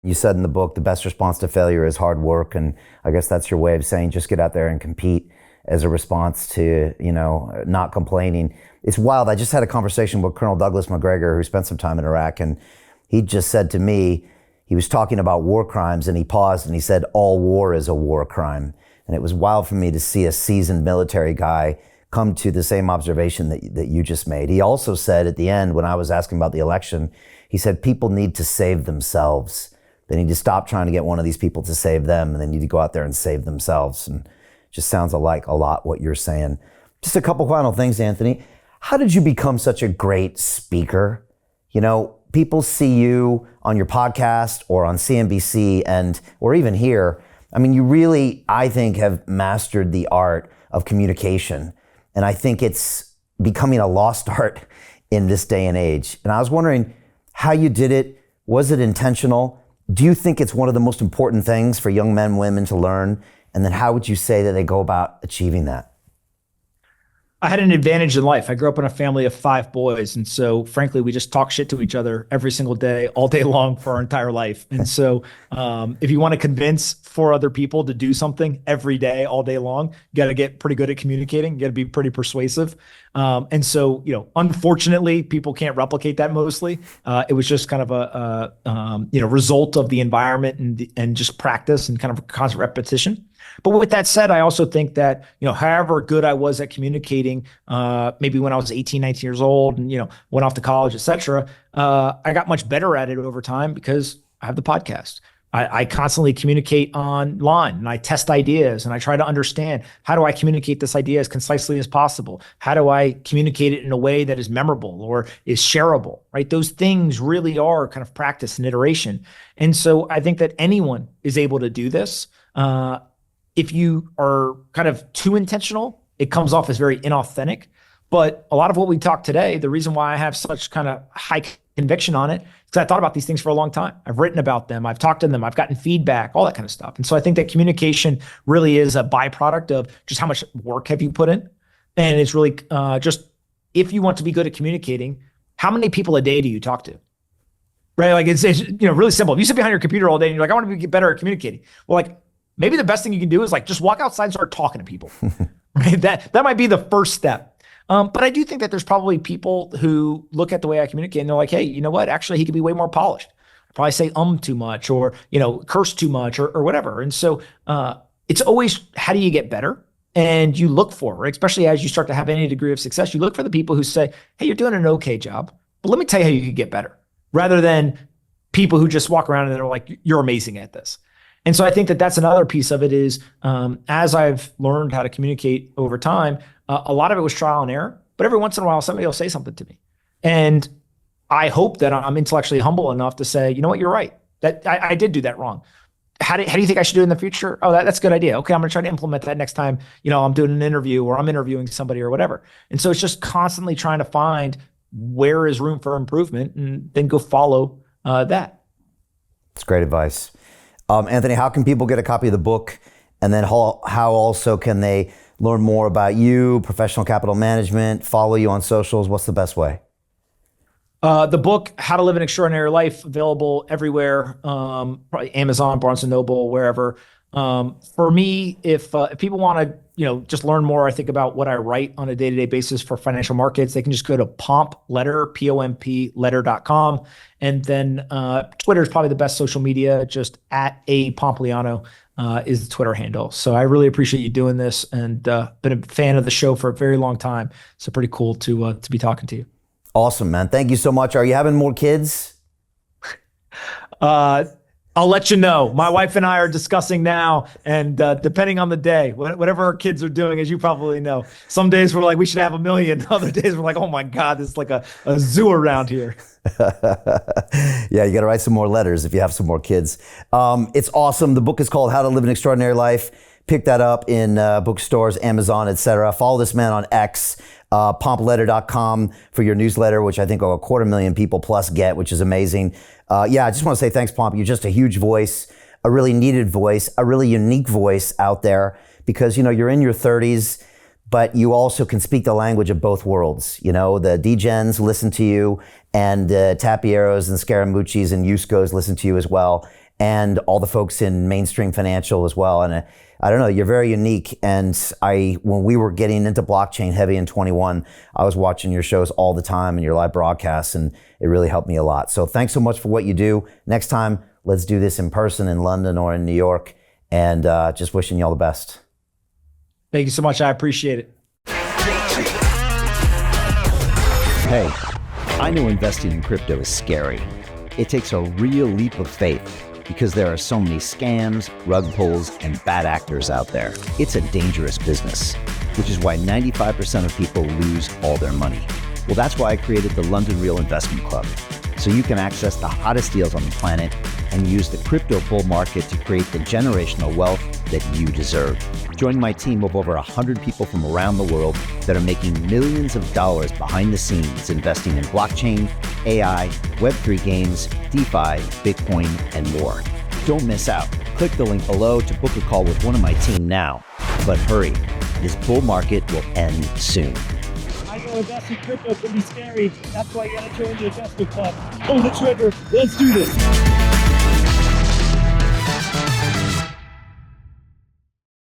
You said in the book, the best response to failure is hard work. And I guess that's your way of saying just get out there and compete as a response to, not complaining. It's wild. I just had a conversation with Colonel Douglas McGregor, who spent some time in Iraq. And he just said to me, he was talking about war crimes and he paused and he said, all war is a war crime. And it was wild for me to see a seasoned military guy come to the same observation that you just made. He also said at the end, when I was asking about the election, he said, people need to save themselves. They need to stop trying to get one of these people to save them, and they need to go out there and save themselves. And just sounds like a lot what you're saying. Just a couple final things, Anthony. How did you become such a great speaker? People see you on your podcast or on CNBC or even here. I mean, you really, I think, have mastered the art of communication. And I think it's becoming a lost art in this day and age. And I was wondering how you did it. Was it intentional? Do you think it's one of the most important things for young men and women to learn? And then how would you say that they go about achieving that? I had an advantage in life. I grew up in a family of 5 boys. And so frankly, we just talk shit to each other every single day, all day long for our entire life. And so if you want to convince 4 other people to do something every day, all day long, you got to get pretty good at communicating. You got to be pretty persuasive. And so, unfortunately, people can't replicate that mostly. It was just kind of a result of the environment and just practice and kind of constant repetition. But with that said, I also think that, however good I was at communicating, maybe when I was 18, 19 years old and, went off to college, et cetera, I got much better at it over time because I have the podcast. I constantly communicate online and I test ideas and I try to understand, how do I communicate this idea as concisely as possible? How do I communicate it in a way that is memorable or is shareable, right? Those things really are kind of practice and iteration. And so I think that anyone is able to do this. If you are kind of too intentional, it comes off as very inauthentic. But a lot of what we talked today, the reason why I have such kind of high conviction on it, because I thought about these things for a long time. I've written about them. I've talked to them. I've gotten feedback, all that kind of stuff. And so I think that communication really is a byproduct of just how much work have you put in. And it's really just, if you want to be good at communicating, how many people a day do you talk to? Right? Like it's really simple. If you sit behind your computer all day and you're like, I want to get better at communicating. Well, maybe the best thing you can do is just walk outside and start talking to people. Right? That might be the first step. But I do think that there's probably people who look at the way I communicate and they're like, hey, you know what? Actually, he could be way more polished. I probably say too much or, curse too much or whatever. And so it's always, how do you get better? And you look for, right? Especially as you start to have any degree of success, you look for the people who say, hey, you're doing an okay job, but let me tell you how you could get better, rather than people who just walk around and they're like, you're amazing at this. And so I think that that's another piece of it is, as I've learned how to communicate over time, a lot of it was trial and error, but every once in a while, somebody will say something to me. And I hope that I'm intellectually humble enough to say, you know what, you're right. That I did do that wrong. How do you think I should do it in the future? Oh, that's a good idea. Okay, I'm going to try to implement that next time, I'm doing an interview or I'm interviewing somebody or whatever. And so it's just constantly trying to find where is room for improvement and then go follow that. That's great advice. Anthony, how can people get a copy of the book? And then how also can they learn more about you, professional capital management, follow you on socials? What's the best way? The book, How to Live an Extraordinary Life, available everywhere, probably Amazon, Barnes & Noble, wherever. For me, if people want to, just learn more, I think about what I write on a day-to-day basis for financial markets, they can just go to PompLetter, POMPletter.com. And then Twitter is probably the best social media, just @Pompliano is the Twitter handle. So I really appreciate you doing this and been a fan of the show for a very long time. So pretty cool to be talking to you. Awesome, man. Thank you so much. Are you having more kids? I'll let you know. My wife and I are discussing now, and depending on the day, whatever our kids are doing, as you probably know, some days we're like, we should have 1 million. Other days we're like, oh my God, this is like a zoo around here. Yeah, you got to write some more letters if you have some more kids. It's awesome. The book is called How to Live an Extraordinary Life. Pick that up in bookstores, Amazon, etc. Follow this man on X, PompLetter.com for your newsletter, which I think 250,000 people plus get, which is amazing. I just want to say thanks, Pomp. You're just a huge voice, a really needed voice, a really unique voice out there because, you're in your 30s, but you also can speak the language of both worlds. The Degens listen to you and Tapieros and Scaramucci's and Yuskos listen to you as well. and all the folks in mainstream financial as well. And I don't know, you're very unique. And when we were getting into blockchain heavy in 21, I was watching your shows all the time and your live broadcasts, and it really helped me a lot. So thanks so much for what you do. Next time, let's do this in person in London or in New York. And just wishing you all the best. Thank you so much. I appreciate it. Hey, I know investing in crypto is scary. It takes a real leap of faith because there are so many scams, rug pulls, and bad actors out there. It's a dangerous business, which is why 95% of people lose all their money. Well, that's why I created the London Real Investment Club, so you can access the hottest deals on the planet and use the crypto bull market to create the generational wealth that you deserve. Join my team of over 100 people from around the world that are making millions of dollars behind the scenes investing in blockchain, AI, Web3 games, DeFi, Bitcoin, and more. Don't miss out. Click the link below to book a call with one of my team now. But hurry, this bull market will end soon. I know investing in crypto can be scary. That's why you gotta join the investment club. Pull the trigger. Let's do this.